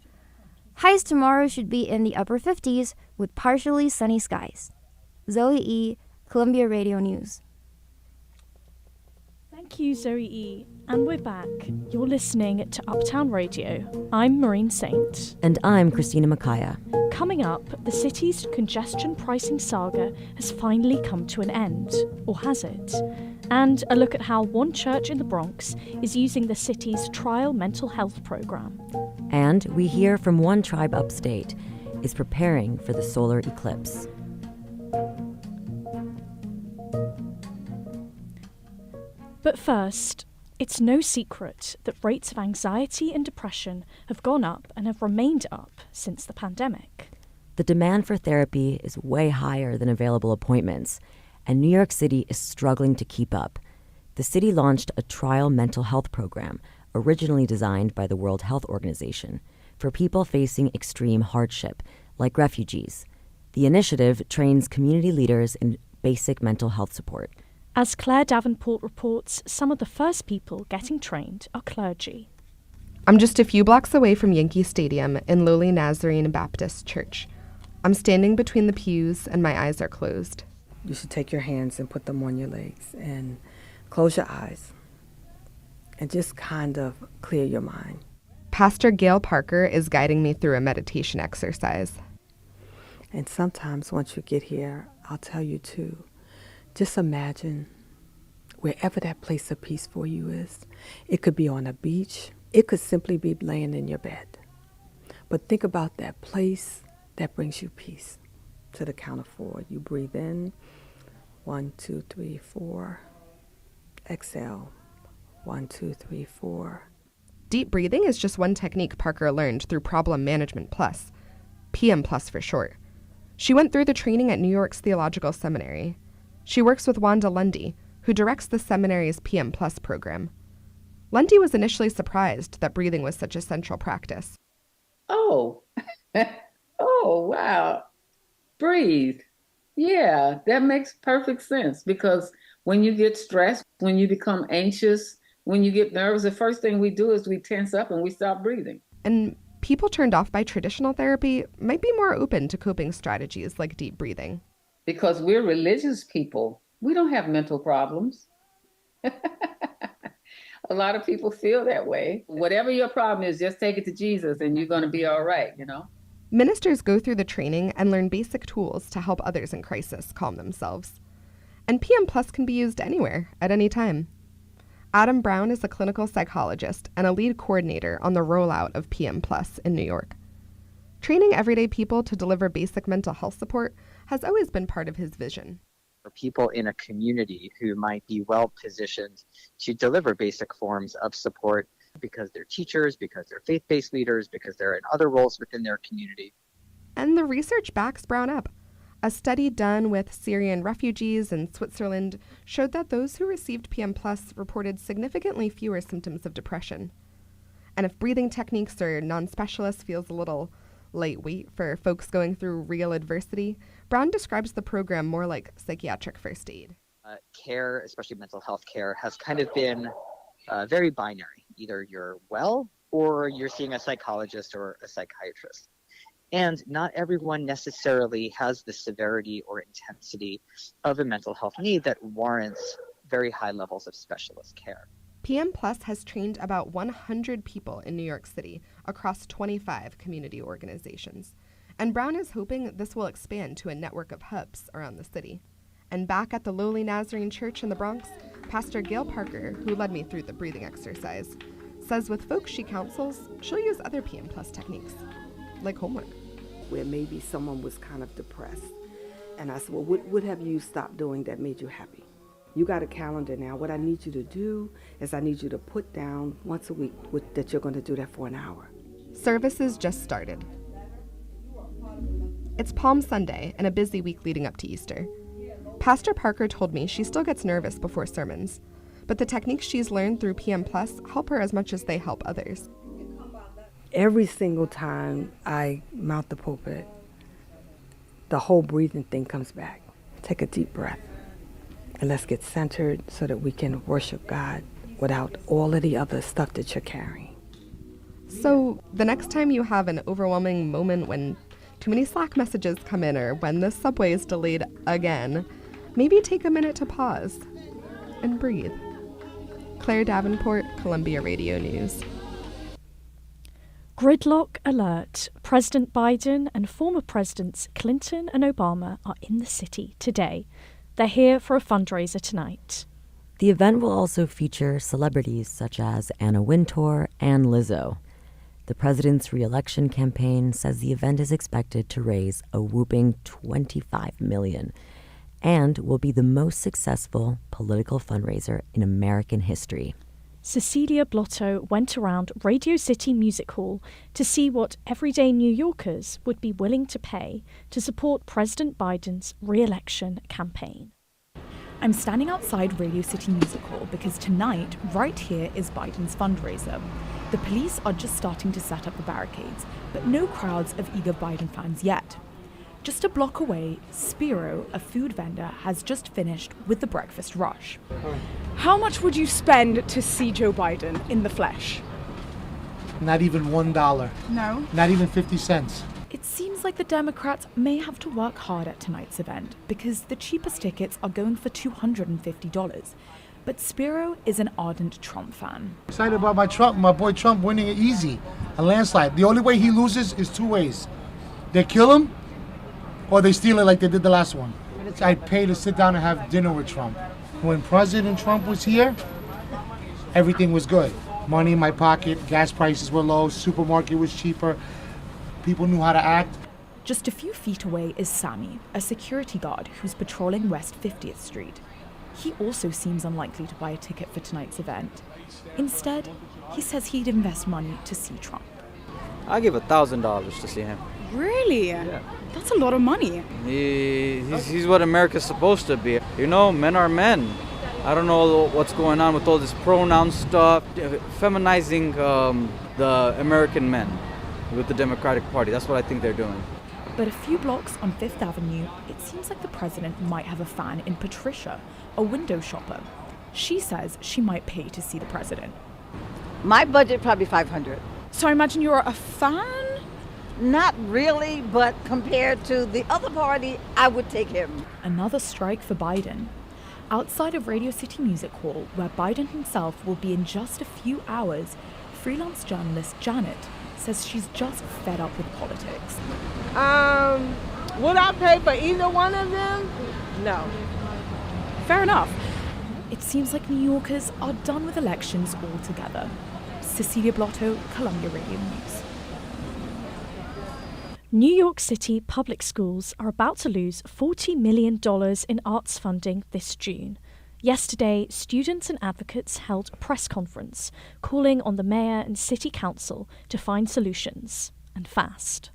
Highs tomorrow should be in the upper 50s with partially sunny skies. Zoe E., Columbia Radio News. Thank you, Zoe E. And we're back. You're listening to Uptown Radio. I'm Maureen Saint. And I'm Christina Makaya. Coming up, the city's congestion pricing saga has finally come to an end. Or has it? And a look at how one church in the Bronx is using the city's trial mental health program. And we hear from one tribe upstate is preparing for the solar eclipse. But first, it's no secret that rates of anxiety and depression have gone up and have remained up since the pandemic. the demand for therapy is way higher than available appointments, and New York City is struggling to keep up. The city launched a trial mental health program, originally designed by the World Health Organization, for people facing extreme hardship, like refugees. The initiative trains community leaders in basic mental health support. As Claire Davenport reports, some of the first people getting trained are clergy. I'm just a few blocks away from Yankee Stadium in lowly Nazarene Baptist Church. I'm standing between the pews and my eyes are closed. You should take your hands and put them on your legs and close your eyes and just kind of clear your mind. Pastor Gail Parker is guiding me through a meditation exercise. And sometimes once you get here, I'll tell you too, just imagine wherever that place of peace for you is. It could be on a beach. It could simply be laying in your bed. But think about that place that brings you peace. To the count of 4, you breathe in. 1, 2, 3, 4. Exhale. 1, 2, 3, 4. Deep breathing is just one technique Parker learned through Problem Management Plus, PM Plus for short. She went through the training at New York's Theological Seminary. She works with Wanda Lundy, who directs the seminary's PM Plus program. Lundy was initially surprised that breathing was such a central practice. Oh, oh, wow. Breathe. Yeah, that makes perfect sense because when you get stressed, when you become anxious, when you get nervous, the first thing we do is we tense up and we stop breathing. And people turned off by traditional therapy might be more open to coping strategies like deep breathing. Because we're religious people. We don't have mental problems. A lot of people feel that way. Whatever your problem is, just take it to Jesus and you're going to be all right, you know? Ministers go through the training and learn basic tools to help others in crisis calm themselves. And PM Plus can be used anywhere, at any time. Adam Brown is a clinical psychologist and a lead coordinator on the rollout of PM Plus in New York. Training everyday people to deliver basic mental health support has always been part of his vision. For people in a community who might be well positioned to deliver basic forms of support because they're teachers, because they're faith-based leaders, because they're in other roles within their community. And the research backs Brown up. A study done with Syrian refugees in Switzerland showed that those who received PM Plus reported significantly fewer symptoms of depression. And if breathing techniques or non-specialists feels a little lightweight for folks going through real adversity, Brown describes the program more like psychiatric first aid. Care, especially mental health care, has kind of been very binary. Either you're well or you're seeing a psychologist or a psychiatrist. And not everyone necessarily has the severity or intensity of a mental health need that warrants very high levels of specialist care. PM Plus has trained about 100 people in New York City across 25 community organizations. And Brown is hoping this will expand to a network of hubs around the city. And back at the lowly Nazarene Church in the Bronx, Pastor Gail Parker, who led me through the breathing exercise, says with folks she counsels, she'll use other PM Plus techniques, like homework. Where maybe someone was kind of depressed. And I said, well, what have you stopped doing that made you happy? You got a calendar now. What I need you to do is I need you to put down once a week that you're going to do that for an hour. Services just started. It's Palm Sunday and a busy week leading up to Easter. Pastor Parker told me she still gets nervous before sermons, but the techniques she's learned through PM Plus help her as much as they help others. Every single time I mount the pulpit, the whole breathing thing comes back. Take a deep breath. And let's get centered so that we can worship God without all of the other stuff that you're carrying. So the next time you have an overwhelming moment when too many Slack messages come in or when the subway is delayed again, maybe take a minute to pause and breathe. Claire Davenport, Columbia Radio News. Gridlock alert. President Biden and former presidents Clinton and Obama are in the city today. They're here for a fundraiser tonight. The event will also feature celebrities such as Anna Wintour and Lizzo. The president's re-election campaign says the event is expected to raise a whopping $25 million and will be the most successful political fundraiser in American history. Cecilia Blotto went around Radio City Music Hall to see what everyday New Yorkers would be willing to pay to support President Biden's re-election campaign. I'm standing outside Radio City Music Hall because tonight, right here, is Biden's fundraiser. The police are just starting to set up the barricades, but no crowds of eager Biden fans yet. Just a block away, Spiro, a food vendor, has just finished with the breakfast rush. How much would you spend to see Joe Biden in the flesh? Not even $1. No? Not even 50 cents. It seems like the Democrats may have to work hard at tonight's event because the cheapest tickets are going for $250. But Spiro is an ardent Trump fan. Excited about my boy Trump winning it easy, a landslide. The only way he loses is two ways. They kill him, or they steal it like they did the last one. I'd pay to sit down and have dinner with Trump. When President Trump was here, everything was good. Money in my pocket, gas prices were low, supermarket was cheaper, people knew how to act. Just a few feet away is Sammy, a security guard who's patrolling West 50th Street. He also seems unlikely to buy a ticket for tonight's event. Instead, he says he'd invest money to see Trump. I give $1,000 to see him. Really? Yeah. That's a lot of money. He's what America's supposed to be. You know, men are men. I don't know what's going on with all this pronoun stuff, feminizing the American men with the Democratic Party. That's what I think they're doing. But a few blocks on Fifth Avenue, it seems like the president might have a fan in Patricia, a window shopper. She says she might pay to see the president. My budget probably $500. So I imagine you're a fan? Not really, but compared to the other party, I would take him. Another strike for Biden. Outside of Radio City Music Hall, where Biden himself will be in just a few hours, freelance journalist Janet says she's just fed up with politics. Would I pay for either one of them? No. Fair enough. It seems like New Yorkers are done with elections altogether. Cecilia Blotto, Columbia Radio News. New York City public schools are about to lose $40 million in arts funding this June. Yesterday, students and advocates held a press conference calling on the mayor and city council to find solutions, and fast.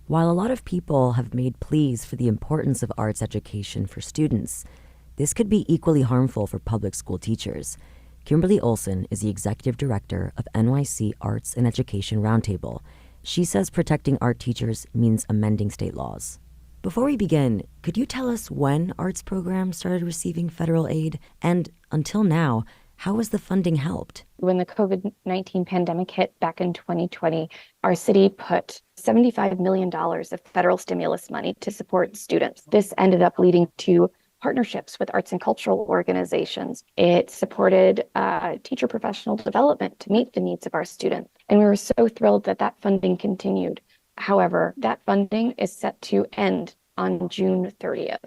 While a lot of people have made pleas for the importance of arts education for students, this could be equally harmful for public school teachers. Kimberly Olson is the executive director of NYC Arts and Education Roundtable. She says protecting art teachers means amending state laws. Before we begin, could you tell us when arts programs started receiving federal aid? And until now, how has the funding helped? When the COVID-19 pandemic hit back in 2020, our city put $75 million of federal stimulus money to support students. This ended up leading to partnerships with arts and cultural organizations. It supported teacher professional development to meet the needs of our students. And we were so thrilled that that funding continued. However, that funding is set to end on June 30th,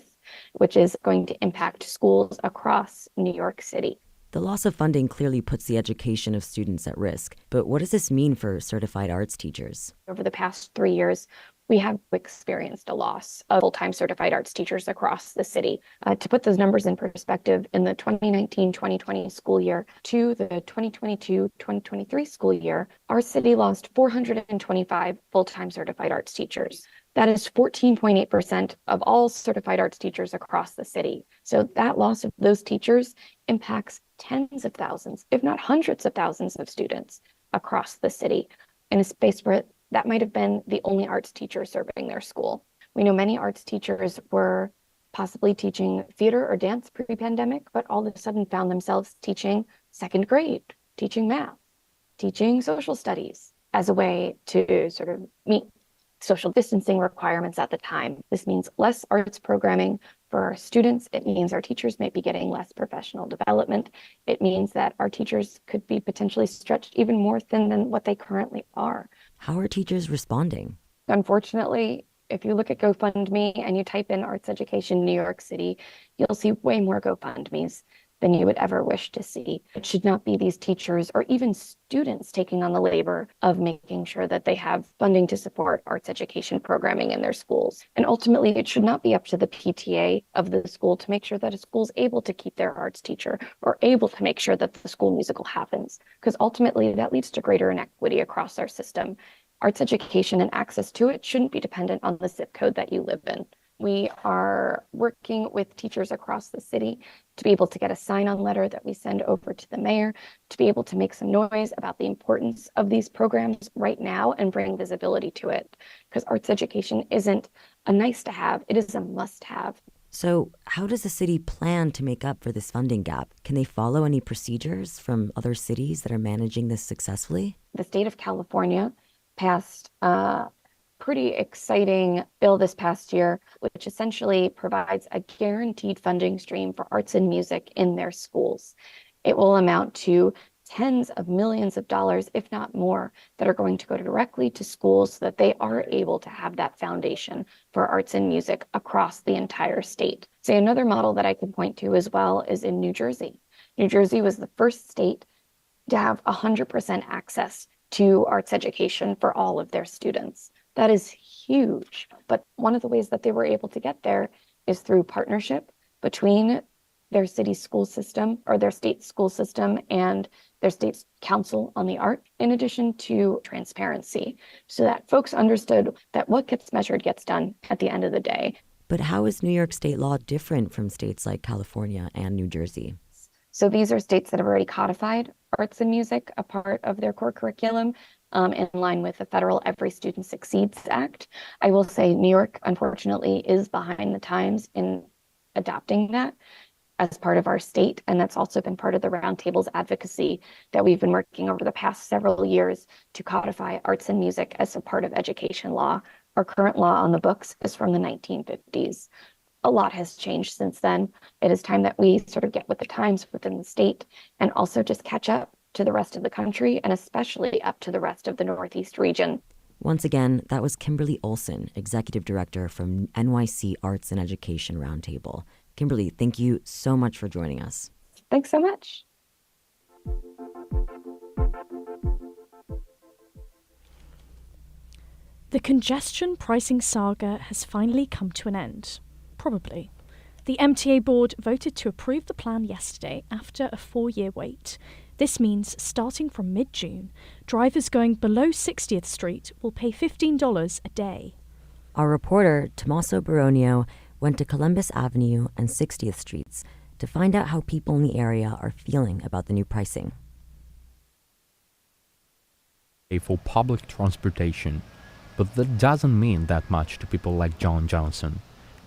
which is going to impact schools across New York City. The loss of funding clearly puts the education of students at risk. But what does this mean for certified arts teachers? Over the past 3 years, we have experienced a loss of full-time certified arts teachers across the city. To put those numbers in perspective, in the 2019-2020 school year to the 2022-2023 school year, our city lost 425 full-time certified arts teachers. That is 14.8% of all certified arts teachers across the city. So that loss of those teachers impacts tens of thousands, if not hundreds of thousands of students across the city in a space where that might have been the only arts teacher serving their school. We know many arts teachers were possibly teaching theater or dance pre-pandemic, but all of a sudden found themselves teaching second grade, teaching math, teaching social studies as a way to sort of meet social distancing requirements at the time. This means less arts programming for our students. It means our teachers may be getting less professional development. It means that our teachers could be potentially stretched even more thin than what they currently are. How are teachers responding? Unfortunately, if you look at GoFundMe and you type in arts education New York City, you'll see way more GoFundMes. than you would ever wish to see. It should not be these teachers or even students taking on the labor of making sure that they have funding to support arts education programming in their schools. And ultimately, it should not be up to the PTA of the school to make sure that a school is able to keep their arts teacher or able to make sure that the school musical happens, because ultimately that leads to greater inequity across our system. Arts education and access to it shouldn't be dependent on the zip code that you live in. We are working with teachers across the city to be able to get a sign-on letter that we send over to the mayor, to be able to make some noise about the importance of these programs right now and bring visibility to it. Because arts education isn't a nice to have, it is a must have. So how does the city plan to make up for this funding gap? Can they follow any procedures from other cities that are managing this successfully? The state of California passed a pretty exciting bill this past year, which essentially provides a guaranteed funding stream for arts and music in their schools. It will amount to tens of millions of dollars, if not more, that are going to go directly to schools so that they are able to have that foundation for arts and music across the entire state. Say another model that I can point to as well is in New Jersey. New Jersey was the first state to have 100% access to arts education for all of their students. That is huge. But one of the ways that they were able to get there is through partnership between their city school system or their state school system and their state council on the art, in addition to transparency, so that folks understood that what gets measured gets done at the end of the day. But how is New York state law different from states like California and New Jersey? So these are states that have already codified arts and music, a part of their core curriculum, in line with the federal Every Student Succeeds Act. I will say New York, unfortunately, is behind the times in adopting that as part of our state, and that's also been part of the roundtable's advocacy that we've been working over the past several years to codify arts and music as a part of education law. Our current law on the books is from the 1950s. A lot has changed since then. It is time that we sort of get with the times within the state and also just catch up to the rest of the country and especially up to the rest of the Northeast region. Once again, that was Kimberly Olson, Executive Director from NYC Arts and Education Roundtable. Kimberly, thank you so much for joining us. Thanks so much. The congestion pricing saga has finally come to an end. Probably. The MTA board voted to approve the plan yesterday after a 4-year wait. This means starting from mid-June, drivers going below 60th Street will pay $15 a day. Our reporter, Tommaso Baronio, went to Columbus Avenue and 60th Streets to find out how people in the area are feeling about the new pricing. For public transportation, but that doesn't mean that much to people like John Johnson.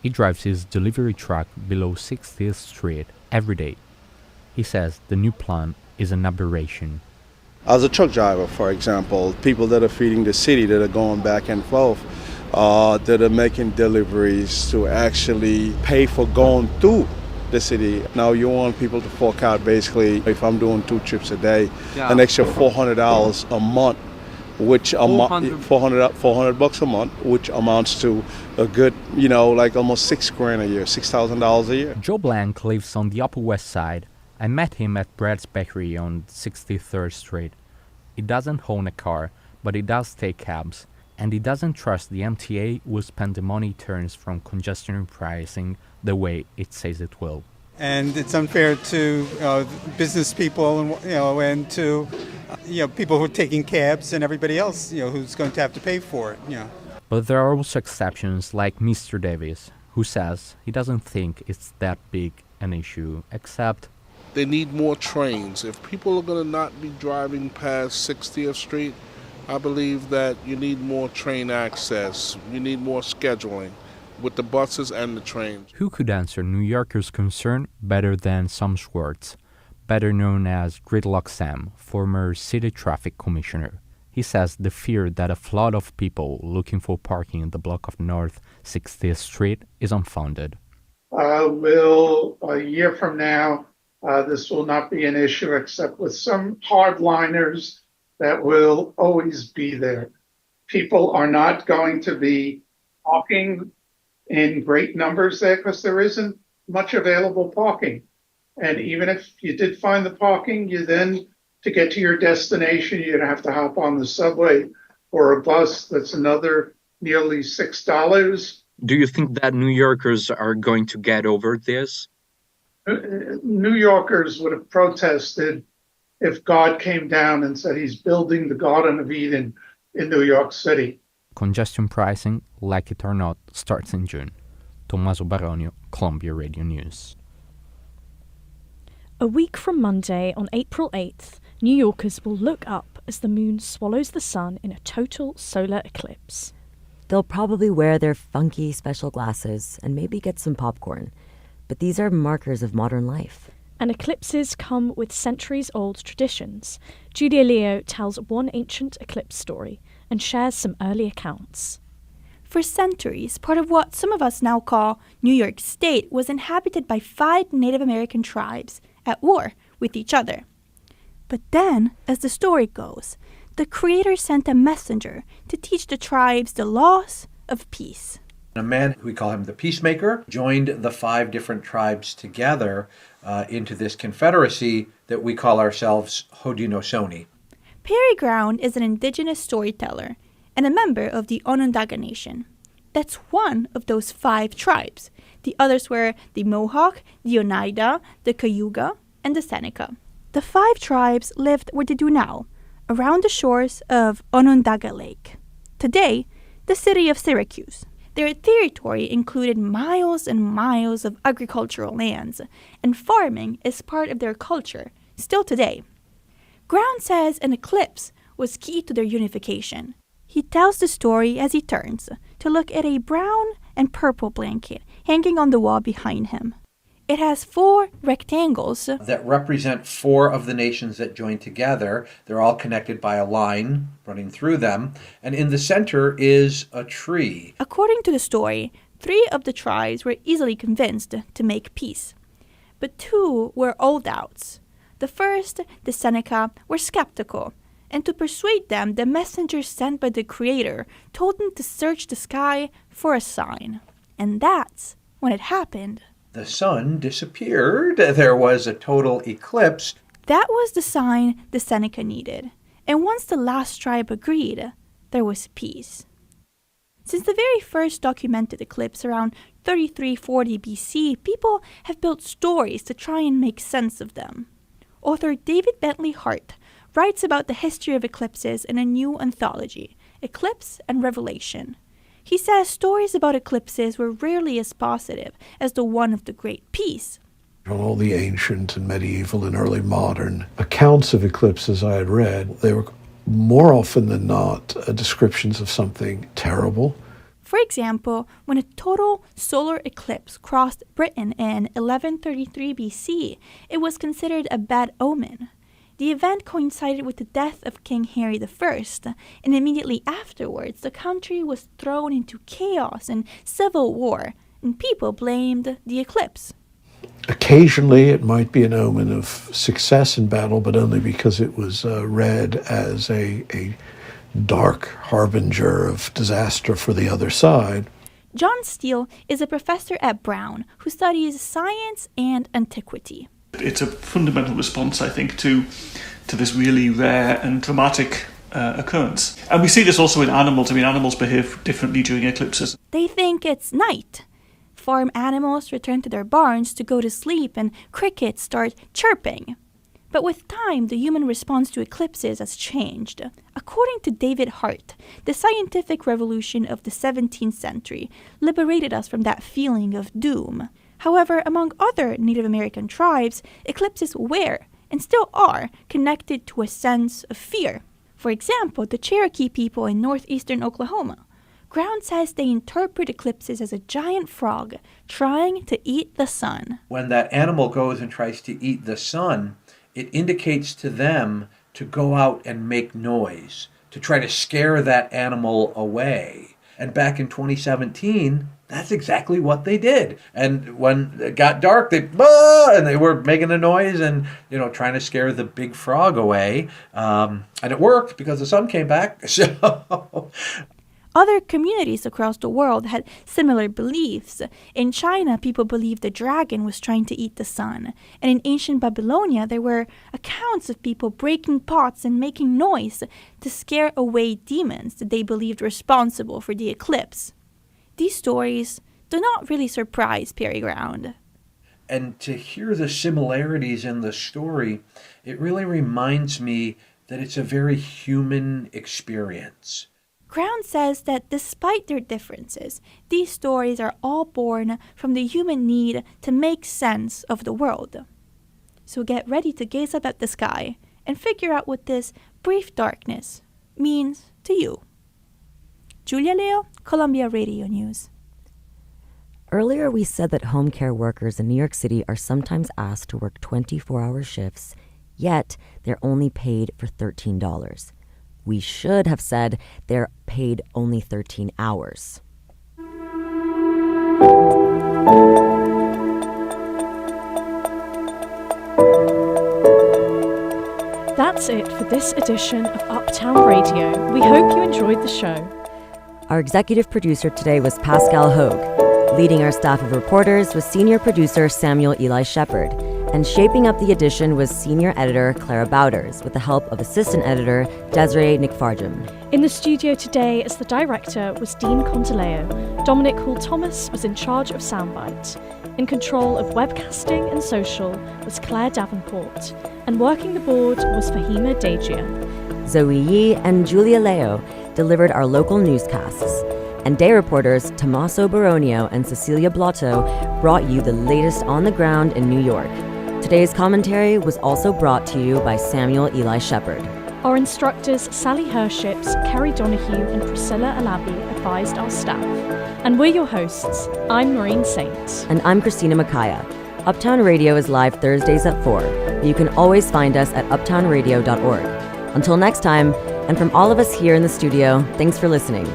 He drives his delivery truck below 60th Street every day. He says the new plan is an aberration. As a truck driver, for example, people that are feeding the city, that are going back and forth, that are making deliveries to actually pay for going through the city. Now you want people to fork out basically, if I'm doing 2 trips a day, an extra $400 a month, which $400 a month, which amounts to a good, like almost $6,000 a year, $6,000 a year. Joe Blank lives on the Upper West Side. I met him at Brad's Bakery on 63rd Street. He doesn't own a car, but he does take cabs, and he doesn't trust the MTA will spend the money it earns from congestion pricing the way it says it will. And it's unfair to business people and to people who are taking cabs and everybody else who's going to have to pay for it. But there are also exceptions like Mr. Davis, who says he doesn't think it's that big an issue, except they need more trains. If people are going to not be driving past 60th Street, I believe that you need more train access. You need more scheduling with the buses and the trains. Who could answer New Yorkers' concern better than Sam Schwartz, better known as Gridlock Sam, former city traffic commissioner? He says the fear that a flood of people looking for parking in the block of North 60th Street is unfounded. A year from now, this will not be an issue except with some hardliners that will always be there. People are not going to be parking in great numbers there because there isn't much available parking. And even if you did find the parking, you then, to get to your destination, you'd have to hop on the subway or a bus. That's another nearly $6. Do you think that New Yorkers are going to get over this? New Yorkers would have protested if God came down and said he's building the Garden of Eden in New York City. Congestion pricing, like it or not, starts in June. Tommaso Baronio, Columbia Radio News. A week from Monday, on April 8th, New Yorkers will look up as the moon swallows the sun in a total solar eclipse. They'll probably wear their funky special glasses and maybe get some popcorn. But these are markers of modern life. And eclipses come with centuries-old traditions. Julia Leo tells one ancient eclipse story and shares some early accounts. For centuries, part of what some of us now call New York State was inhabited by 5 Native American tribes at war with each other. But then, as the story goes, the Creator sent a messenger to teach the tribes the laws of peace. A man, we call him the peacemaker, joined the 5 different tribes together into this confederacy that we call ourselves Haudenosaunee. Perry Ground is an indigenous storyteller and a member of the Onondaga Nation. That's one of those 5 tribes. The others were the Mohawk, the Oneida, the Cayuga, and the Seneca. The 5 tribes lived where they do now, around the shores of Onondaga Lake. Today, the city of Syracuse. Their territory included miles and miles of agricultural lands, and farming is part of their culture, still today. Ground says an eclipse was key to their unification. He tells the story as he turns to look at a brown and purple blanket hanging on the wall behind him. It has 4 rectangles that represent 4 of the nations that joined together. They're all connected by a line running through them. And in the center is a tree. According to the story, 3 of the tribes were easily convinced to make peace. But 2 were holdouts. The first, the Seneca, were skeptical. And to persuade them, the messenger sent by the Creator told them to search the sky for a sign. And that's when it happened. The sun disappeared. There was a total eclipse. That was the sign the Seneca needed. And once the last tribe agreed, there was peace. Since the very first documented eclipse around 3340 BC, people have built stories to try and make sense of them. Author David Bentley Hart writes about the history of eclipses in a new anthology, Eclipse and Revelation. He says stories about eclipses were rarely as positive as the one of the Great Peace. All the ancient and medieval and early modern accounts of eclipses I had read, they were more often than not descriptions of something terrible. For example, when a total solar eclipse crossed Britain in 1133 BC, it was considered a bad omen. The event coincided with the death of King Henry I, and immediately afterwards the country was thrown into chaos and civil war, and people blamed the eclipse. Occasionally it might be an omen of success in battle, but only because it was read as a dark harbinger of disaster for the other side. John Steele is a professor at Brown who studies science and antiquity. It's a fundamental response, I think, to this really rare and dramatic occurrence. And we see this also in animals. I mean, animals behave differently during eclipses. They think it's night. Farm animals return to their barns to go to sleep and crickets start chirping. But with time, the human response to eclipses has changed. According to David Hart, the scientific revolution of the 17th century liberated us from that feeling of doom. However, among other Native American tribes, eclipses were, and still are, connected to a sense of fear. For example, the Cherokee people in northeastern Oklahoma. Ground says they interpret eclipses as a giant frog trying to eat the sun. When that animal goes and tries to eat the sun, it indicates to them to go out and make noise, to try to scare that animal away. And back in 2017, that's exactly what they did. And when it got dark, they were making a noise and, trying to scare the big frog away. And it worked because the sun came back. So Other communities across the world had similar beliefs. In China, people believed the dragon was trying to eat the sun. And in ancient Babylonia, there were accounts of people breaking pots and making noise to scare away demons that they believed responsible for the eclipse. These stories do not really surprise Perry Ground. And to hear the similarities in the story, it really reminds me that it's a very human experience. Ground says that despite their differences, these stories are all born from the human need to make sense of the world. So get ready to gaze up at the sky and figure out what this brief darkness means to you. Julia Leo, Columbia Radio News. Earlier, we said that home care workers in New York City are sometimes asked to work 24-hour shifts, yet they're only paid for $13. We should have said they're paid only 13 hours. That's it for this edition of Uptown Radio. We hope you enjoyed the show. Our executive producer today was Pascal Hogue. Leading our staff of reporters was senior producer Samuel Eli Shepard. And shaping up the edition was senior editor Clara Bowders, with the help of assistant editor Desiree Nickfarjum. In the studio today as the director was Dean Contaleo. Dominic Hall-Thomas was in charge of Soundbite. In control of webcasting and social was Claire Davenport. And working the board was Fahima Dejia. Zoe Yee and Julia Leo delivered our local newscasts. And day reporters Tommaso Baronio and Cecilia Blotto brought you the latest on the ground in New York. Today's commentary was also brought to you by Samuel Eli Shepard. Our instructors Sally Herships, Kerry Donahue and Priscilla Alabi advised our staff. And we're your hosts. I'm Maureen Saint. And I'm Christina Makaya. Uptown Radio is live Thursdays at 4. But you can always find us at uptownradio.org. Until next time, and from all of us here in the studio, thanks for listening.